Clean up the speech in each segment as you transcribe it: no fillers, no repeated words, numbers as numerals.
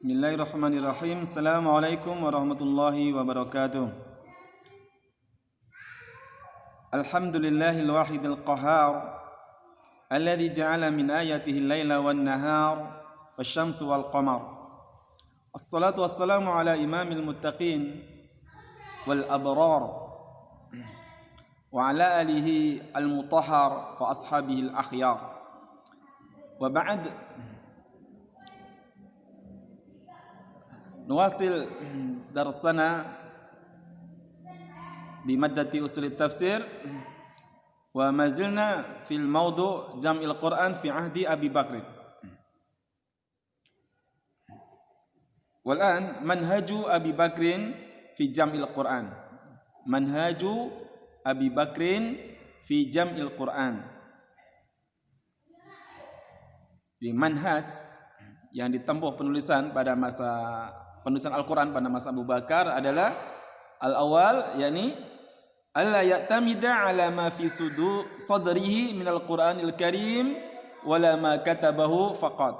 Bismillahirrahmanirrahim. Assalamualaikum warahmatullahi wabarakatuh. Alhamdulillahil wahidil qahhar alladzi ja'ala min ayatihi al-laila wan-nahar wasyamsu wal-qamar. Assalatu wassalamu ala imamil muttaqin wal abrar wa ala alihi al-mutahhar wa ashabihi al-akhyar. Wa ba'd. Nuwasil darsana bimaddati usul tafsir wa mazilna fil mawdu' jam'il Qur'an fi ahdi Abi Bakr. Wal'an manhaju Abi Bakrin fi jam'il Qur'an. Manhaju Abi Bakrin fi jam'il Qur'an. Di manhaj yang ditempuh penulisan Al-Quran pada masa Abu Bakar adalah al-awwal, yakni alla ya'tamida ala ma fi sadrihi min al-Qur'anil Karim wala ma katabahu faqat.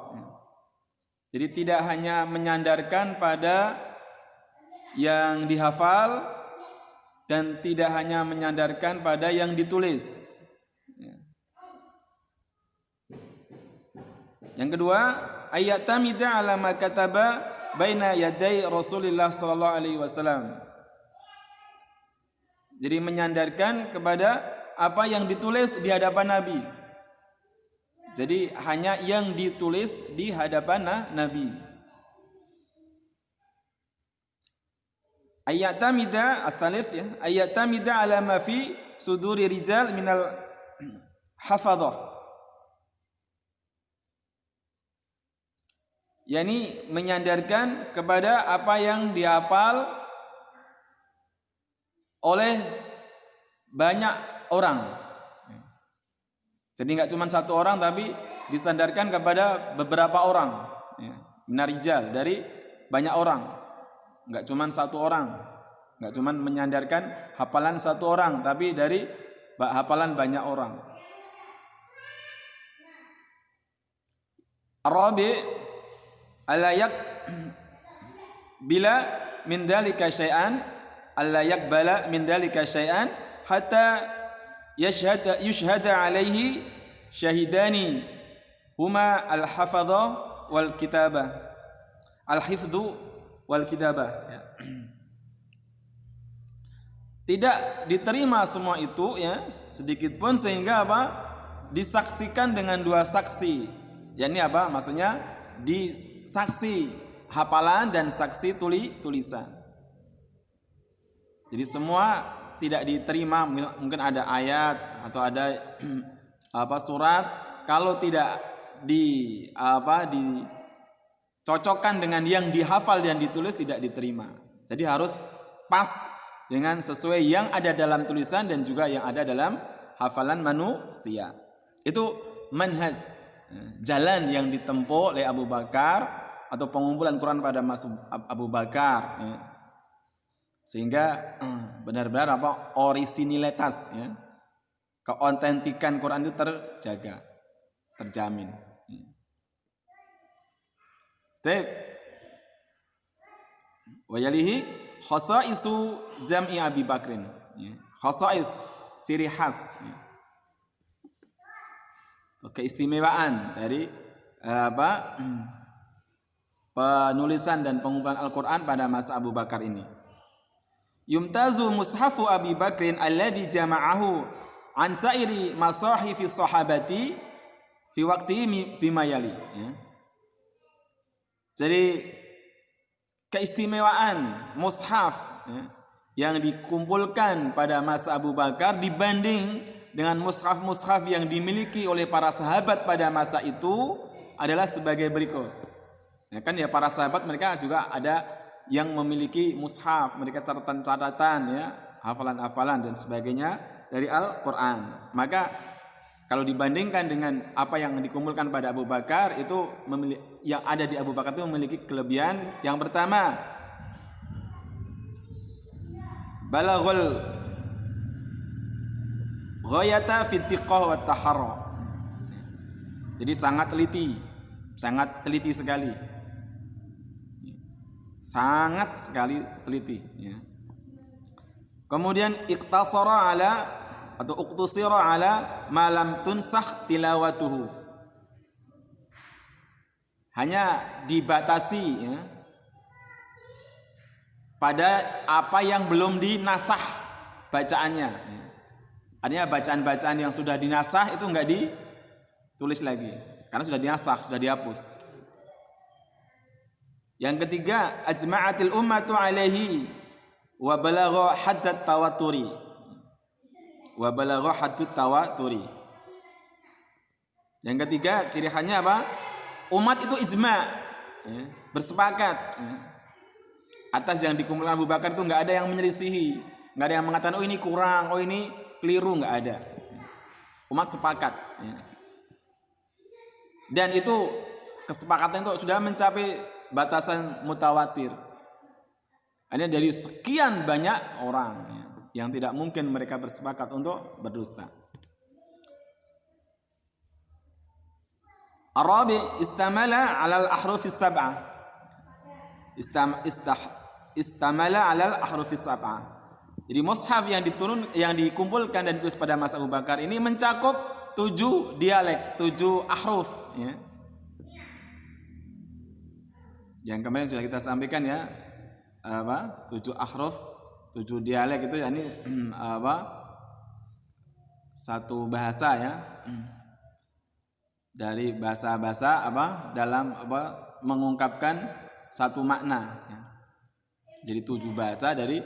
Jadi tidak hanya menyandarkan pada yang dihafal dan tidak hanya menyandarkan pada yang ditulis. Yang kedua, ayyatamida ala ma kataba baina yaday Rasulullah sallallahu alaihi wasallam. Jadi menyandarkan kepada apa yang ditulis di hadapan Nabi. Jadi hanya yang ditulis di hadapan Nabi. Ayyatamida ats-tsalits ya, ayyatamida ala ma fi suduri rijal minal hafadhah. Yani menyandarkan kepada apa yang dihafal oleh banyak orang. Jadi enggak cuma satu orang, tapi disandarkan kepada beberapa orang. Minarijal, dari banyak orang. Enggak cuma satu orang. Enggak cuma menyandarkan hafalan satu orang, tapi dari hafalan banyak orang. Arabi alayak bila min dalika syai'an, alayak bala min dalika syai'an hatta yushhada alaihi syahidani huma al-hafadha wal kitabah, al-hifdhu wal kitabah. Tidak diterima semua itu ya, sedikit pun, sehingga apa? Disaksikan dengan dua saksi. Yakni apa? Maksudnya di saksi hafalan dan saksi tulisan. Jadi semua tidak diterima. Mungkin ada ayat atau ada surat, kalau tidak dicocokkan dengan yang dihafal dan ditulis, tidak diterima. Jadi harus pas dengan sesuai yang ada dalam tulisan dan juga yang ada dalam hafalan manusia. Itu manhaj, jalan yang ditempuh oleh Abu Bakar atau pengumpulan Quran pada masa Abu Bakar, sehingga benar-benar orisinilitas, keautentikan Quran itu terjaga, terjamin. Baik. Wa yalihi khasaisu jam'i Abi Bakrin. Khasais, ciri khas, keistimewaan dari penulisan dan pengumpulan Al-Quran pada masa Abu Bakar ini. Yumtazu mushafu Abi Bakrin alladhi jama'ahu an sa'iri masahifi sahabati fi waqtihi bima yali. Jadi keistimewaan mushaf yang dikumpulkan pada masa Abu Bakar dibanding dengan mushaf-mushaf yang dimiliki oleh para sahabat pada masa itu adalah sebagai berikut. Para sahabat mereka juga ada yang memiliki mushaf, mereka catatan-catatan, hafalan-hafalan dan sebagainya dari Al-Quran. Maka kalau dibandingkan dengan apa yang dikumpulkan pada Abu Bakar, itu yang ada di Abu Bakar itu memiliki kelebihan. Yang pertama, balaghul ghayata fi tiqah wa taharra. Jadi sangat teliti sekali. sangat sekali teliti ya. Kemudian iktasara ala atau uktusira ala malam tunsakh tilawatuhu, hanya dibatasi ya, pada apa yang belum dinasah bacaannya ya. Artinya bacaan-bacaan yang sudah dinasah itu enggak ditulis lagi karena sudah dinasah, sudah dihapus. Yang ketiga, ajma'atil ummatu alaihi wa balagha haddat tawaturi. Wa balagha haddut tawaturi. Yang ketiga, ciri khasnya apa? Umat itu ijma, ya, bersepakat ya, atas yang dikumpulkan Abu Bakar itu enggak ada yang menyelisihi, enggak ada yang mengatakan oh ini kurang, oh ini keliru, enggak ada. Umat sepakat ya. Dan itu kesepakatan itu sudah mencapai batasan mutawatir. Hanya dari sekian banyak orang ya, yang tidak mungkin mereka bersepakat untuk berdusta. Arabi istamala 'ala al-ahruf as-sab'ah. Istamala 'ala al-ahruf as-sab'ah. Jadi mushaf yang dikumpulkan dan ditulis pada masa Abu Bakar ini mencakup 7 dialek, 7 ahruf ya. Yang kemarin sudah kita sampaikan ya, 7 ahruf, 7 dialek itu yakni satu bahasa ya. Dari bahasa-bahasa dalam mengungkapkan satu makna ya. Jadi 7 bahasa dari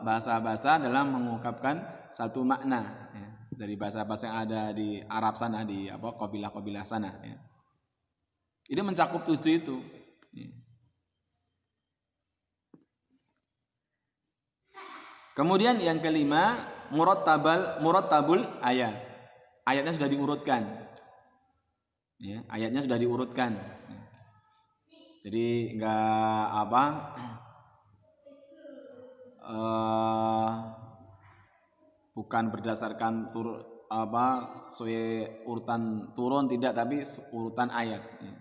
bahasa-bahasa dalam mengungkapkan satu makna ya. Dari bahasa-bahasa yang ada di Arab sana, di kabilah-kabilah sana ya. Ini mencakup 7 itu ya. Kemudian yang kelima, murattabul ayat. Ayatnya sudah diurutkan ya, ayatnya sudah diurutkan. Jadi enggak bukan berdasarkan sesuai urutan turun, tidak, tapi urutan ayat ya.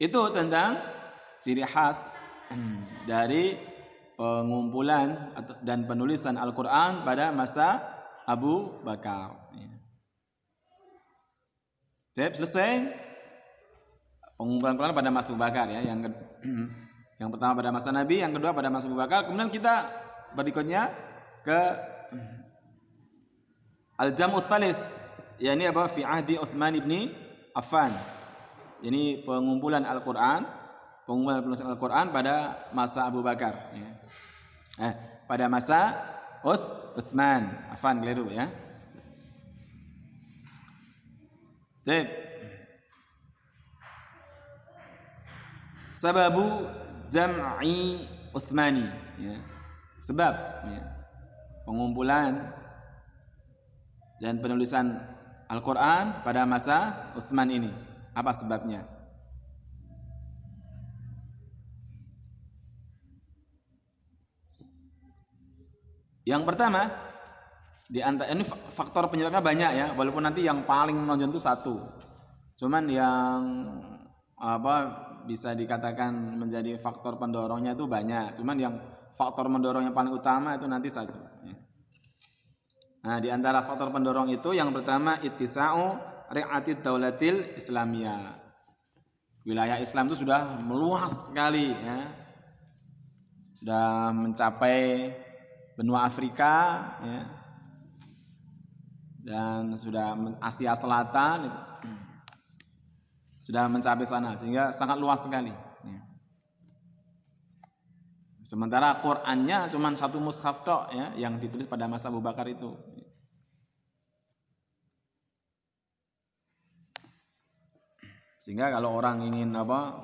Itu tentang ciri khas dari pengumpulan dan penulisan Al-Quran pada masa Abu Bakar ya. Selesai pengumpulan Quran pada masa Abu Bakar ya. Yang pertama pada masa Nabi, yang kedua pada masa Abu Bakar. Kemudian kita berikutnya ke Al-Jam'u Tsalits, yakni fi ahdi Utsman ibn Affan. Ini pengumpulan Al-Quran, pengumpulan penulisan Al-Quran pada masa Abu Bakar ya. Pada masa Utsman Affan, keliru ya. Baik. Sababu jam'i Utsmani ya. Sebab ya, pengumpulan dan penulisan Al-Quran pada masa Utsman ini, apa sebabnya? Yang pertama, di antara ini faktor penyebabnya banyak ya, walaupun nanti yang paling menonjol itu satu. Cuman yang bisa dikatakan menjadi faktor pendorongnya itu banyak. Cuman yang faktor mendorong yang paling utama itu nanti satu. Nah, di antara faktor pendorong itu yang pertama ittisa'u ri'atid daulatil islamiyah. Wilayah Islam itu sudah meluas sekali ya. Sudah mencapai benua Afrika ya. Dan sudah Asia Selatan itu. Sudah mencapai sana sehingga sangat luas sekali ya. Sementara Qur'annya cuma satu mushaf tok ya, yang ditulis pada masa Abu Bakar itu. Sehingga kalau orang ingin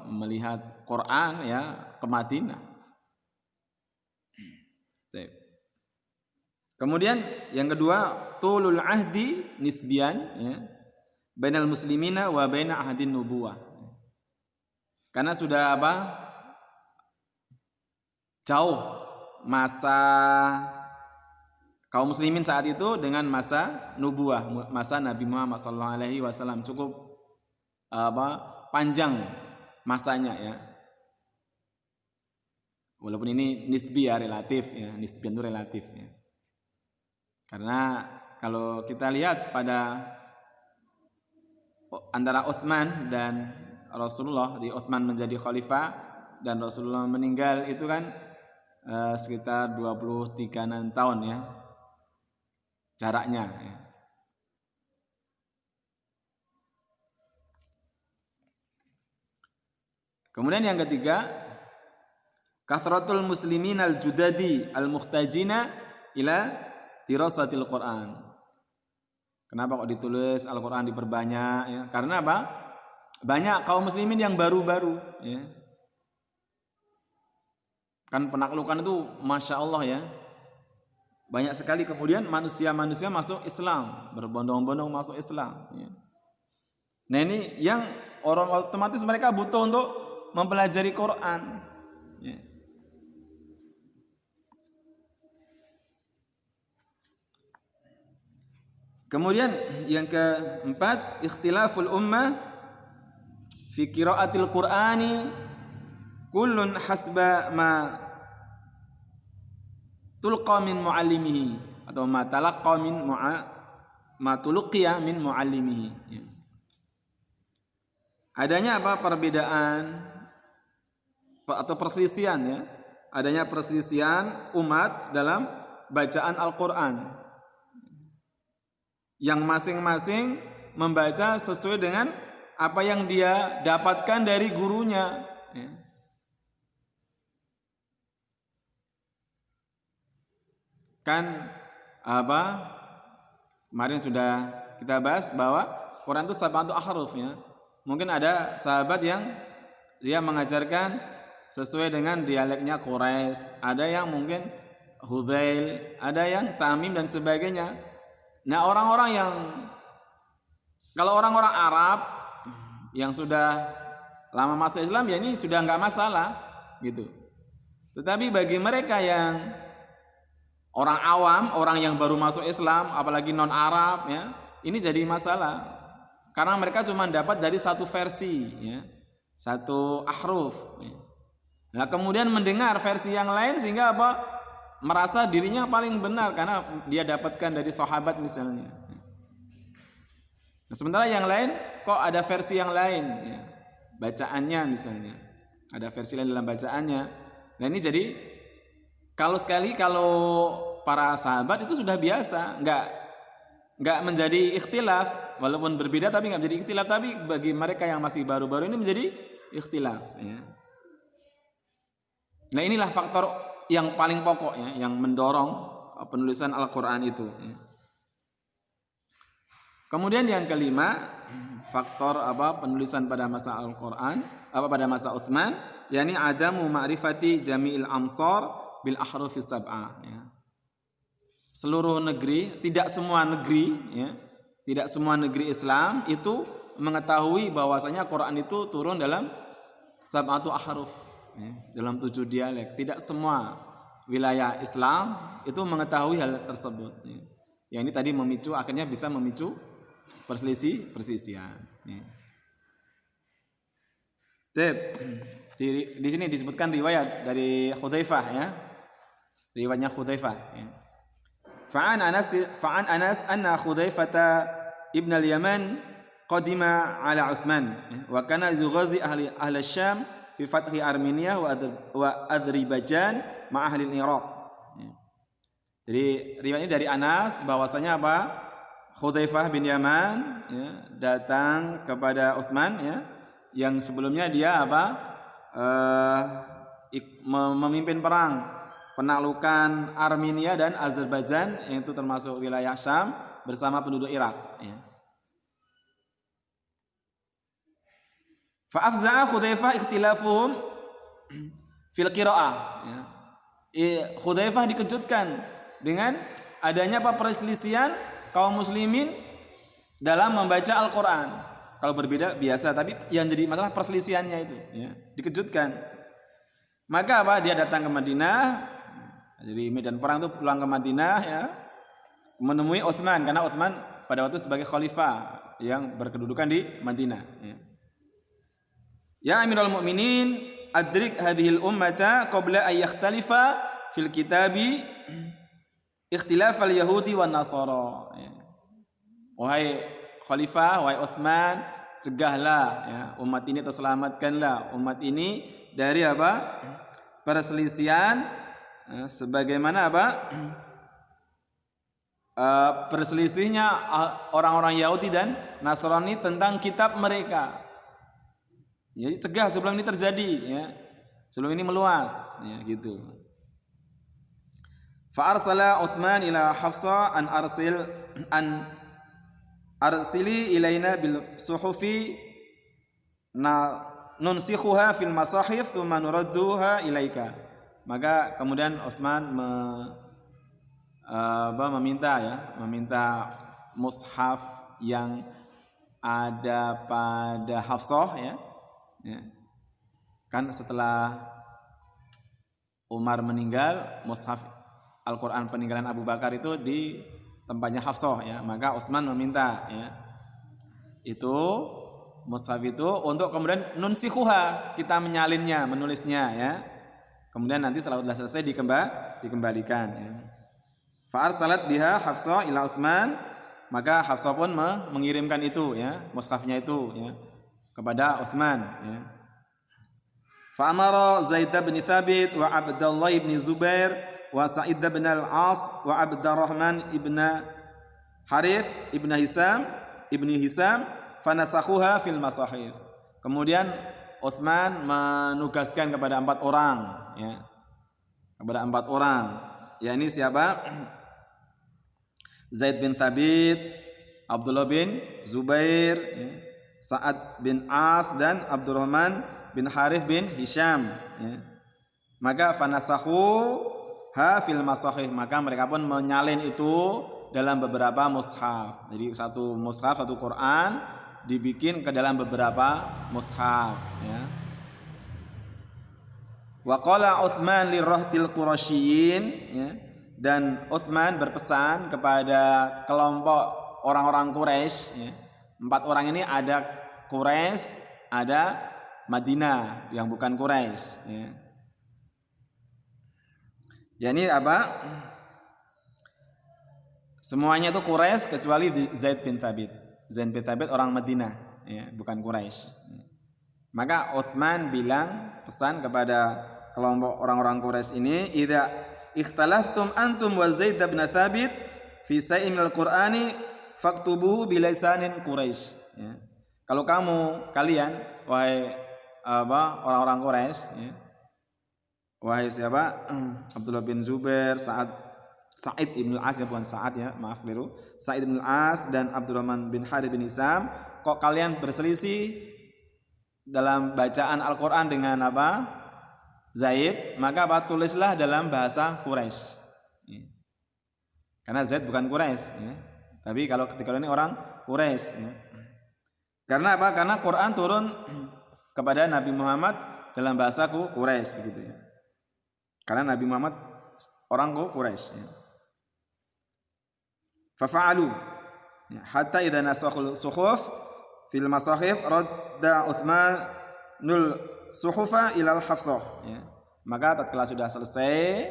melihat Quran ya ke Madinah. Kemudian yang kedua, tulul ahdi nisbian ya, bainal muslimina wa baina ahdin nubuwah. Karena sudah jauh masa kaum muslimin saat itu dengan masa nubuwah, masa Nabi Muhammad SAW cukup panjang masanya ya. Walaupun ini nisbi ya, relatif ya, nisbi itu relatif ya. Karena kalau kita lihat pada antara Utsman dan Rasulullah, di Utsman menjadi khalifah dan Rasulullah meninggal itu kan sekitar 23 tahun ya jaraknya ya. Kemudian yang ketiga, kathratul muslimin al-judadi al-muhtajina ila dirasatil Quran. Kenapa kok ditulis Al-Quran diperbanyak ya? Karena apa? Banyak kaum muslimin yang baru-baru ya. Kan penaklukan itu Masya Allah ya, banyak sekali. Kemudian manusia-manusia masuk Islam, berbondong-bondong masuk Islam ya. Nah ini yang orang otomatis mereka butuh untuk mempelajari Quran ya. Kemudian yang keempat, ikhtilaful ummah fi qiraatil Qur'ani kullun hasba ma tulqa min muallimihi atau ma talaqqa min ma tulqiya min muallimihi ya. Adanya apa? Perbedaan atau perselisihan ya. Adanya perselisihan umat dalam bacaan Al-Qur'an, yang masing-masing membaca sesuai dengan apa yang dia dapatkan dari gurunya ya. Kan apa kemarin sudah kita bahas bahwa Quran itu sab'atu ahruf ya. Mungkin ada sahabat yang dia mengajarkan sesuai dengan dialeknya Quraisy, ada yang mungkin Hudzail, ada yang Tamim dan sebagainya. Nah orang-orang yang, kalau orang-orang Arab yang sudah lama masuk Islam ya ini sudah nggak masalah gitu. Tetapi bagi mereka yang orang awam, orang yang baru masuk Islam, apalagi non Arab ya, ini jadi masalah karena mereka cuma dapat dari satu versi ya, satu ahruf ya. Nah kemudian mendengar versi yang lain sehingga apa? Merasa dirinya paling benar karena dia dapatkan dari sahabat misalnya. Nah, sementara yang lain kok ada versi yang lain ya, bacaannya misalnya ada versi lain dalam bacaannya. Nah ini jadi kalau para sahabat itu sudah biasa, nggak menjadi ikhtilaf, walaupun berbeda tapi nggak menjadi ikhtilaf. Tapi bagi mereka yang masih baru-baru ini menjadi ikhtilaf ya. Nah inilah faktor yang paling pokok ya, yang mendorong penulisan Al-Quran itu ya. Kemudian yang kelima, faktor penulisan pada masa Al-Quran pada masa Utsman, yakni adamu ma'rifati jami'il amsar bil ahrufis sab'ah ya. Seluruh negeri, tidak semua negeri ya, tidak semua negeri Islam itu mengetahui bahwasanya Quran itu turun dalam sab'atu ahruf ya, dalam 7 dialek. Tidak semua wilayah Islam itu mengetahui hal tersebut ya. Yang ini tadi akhirnya bisa memicu perselisihan ya. Di sini disebutkan riwayat dari Hudzaifah ya. Riwayatnya Hudzaifah ya. Fa'an Anas anna Hudzaifah ibn al-Yaman qadima ala Utsman wa kana yughazi ahli Syam fi fathi Armenia wa Azerbaijan ma ahli Iraq. Jadi riwayatnya dari Anas bahwasanya apa? Hudzaifah bin Yaman ya, datang kepada Utsman ya, yang sebelumnya dia memimpin perang penaklukan Armenia dan Azerbaijan, yang itu termasuk wilayah Syam bersama penduduk Irak ya. Fa afza'a Hudzaifah ikhtilafuhum fil qiraah ya. Hudzaifah dikejutkan dengan adanya perselisihan kaum muslimin dalam membaca Al-Quran. Kalau berbeda biasa, tapi yang jadi masalah perselisihannya itu ya, dikejutkan. Maka dia datang ke Madinah. Jadi medan perang itu pulang ke Madinah ya, menemui Utsman, karena Utsman pada waktu sebagai khalifah yang berkedudukan di Madinah ya. Ya Amirul Mukminin, adrik hadhil ummata qabla an yakhtalifa fil kitabi ikhtilaf al-yahudi wan nasara. Wahai khalifah, wahai Utsman, cegahlah ya umat ini atau selamatkanlah umat ini dari apa? Perselisihan sebagaimana apa? Perselisihnya orang-orang Yahudi dan Nasrani tentang kitab mereka. Jadi cegah sebelum ini terjadi ya. Sebelum ini meluas ya gitu. Fa arsala Utsman ila Hafsa an arsili ilaina bil suhufi nunsikhuha fil masahif thumma nuradduha ilaika. Maka kemudian Utsman meminta mushaf yang ada pada Hafsah ya. Kan setelah Umar meninggal, mushaf Al-Quran peninggalan Abu Bakar itu di tempatnya Hafsah ya. Maka Utsman meminta ya itu mushaf itu untuk kemudian nunsikhuha, kita menyalinnya, menulisnya ya. Kemudian nanti setelah sudah selesai dikembalikan ya. Fa arsalat biha Hafsah ila Utsman, maka Hafsah pun mengirimkan itu ya, mushafnya itu ya kepada Utsman ya. Fa amara Zaid bin Thabit wa Abdullah bin Zubair wa Sa'id bin al-As wa Abdurrahman ibn Harith ibn Hisam fanasakhuha fil masahif. Kemudian Utsman menugaskan kepada 4 orang ya. Kepada 4 orang. Yakni siapa? Zaid bin Thabit, Abdullah bin Zubair ya, Sa'ad bin As dan Abdurrahman bin Harith bin Hisham ya. Maka fanasakhu ha fil masahif, maka mereka pun menyalin itu dalam beberapa mushaf. Jadi satu mushaf, satu Quran dibikin ke dalam beberapa mushaf ya. Wa qala Utsman lirahtil Quraisyin ya. Dan Utsman berpesan kepada kelompok orang-orang Quraisy ya. 4 orang ini ada Quraisy, ada Madinah yang bukan Quraisy ya. Ya ini apa? Semuanya itu Quraisy kecuali Zaid bin Thabit. Zaid bin Thabit orang Madinah ya, bukan Quraisy. Maka Utsman bilang pesan kepada kelompok orang-orang Quraisy ini, idza ikhtalaftum antum wa Zaid bin Thabit fi shay'in minal Qur'ani faktubuhu bilisanin Quraisy ya. Kalau kalian wahai orang-orang Quraisy ya, wahai siapa? Abdullah bin Zubair, Sa'id ibn al-As ya, bukan Sa'ad ya, maaf keliru. Sa'id ibn al-As dan Abdurrahman bin Harith bin Hisam, kok kalian berselisih dalam bacaan Al-Qur'an dengan apa? Zaid, maka tulislah dalam bahasa Quraisy. Ya. Karena Zaid bukan Quraisy ya. Tapi kalau ketika ini orang Quraisy ya. Karena apa? Karena Quran turun kepada Nabi Muhammad dalam bahasa Quraisy begitu ya. Karena Nabi Muhammad orang Quraisy ya. Fafa'alu ya, hatta idza nasakhul suhuf fil masahif radda Utsmanul suhufa ilal Hafsah ya. Maka tatkala sudah selesai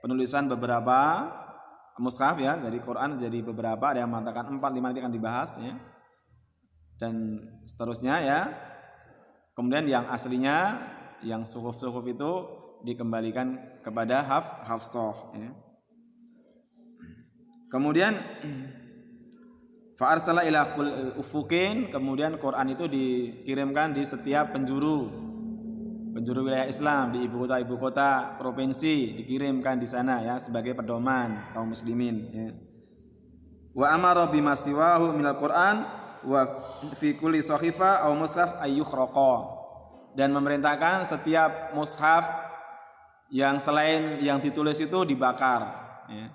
penulisan beberapa mushaf ya dari Quran jadi beberapa, ada yang mengatakan 4, 5 nanti akan dibahas ya. Dan seterusnya ya. Kemudian yang aslinya yang suhuf-suhuf itu dikembalikan kepada Hafsah ya. Kemudian fa arsala ila ufukin, kemudian Quran itu dikirimkan di setiap penjuru wilayah Islam, di ibu kota provinsi dikirimkan di sana ya sebagai pedoman kaum muslimin ya. Wa amara bima siwahu minal Quran wa fi kulli sahifa aw mushaf ayyukhraqa, dan memerintahkan setiap mushaf yang selain yang ditulis itu dibakar ya.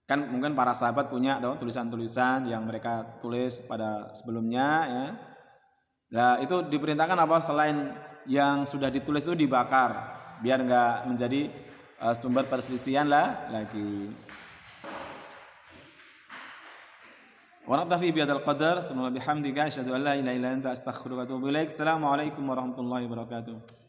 Kan mungkin para sahabat punya tulisan-tulisan yang mereka tulis pada sebelumnya ya. Nah, itu diperintahkan apa, selain yang sudah ditulis itu dibakar biar enggak menjadi sumber perselisihan lah lagi. Wa naktafi bihadzal qadar. Subhanallah bihamdika asyhadu an la ilaha illa anta astaghfiruka wa atubu ilaik. Assalamualaikum warahmatullahi wabarakatuh.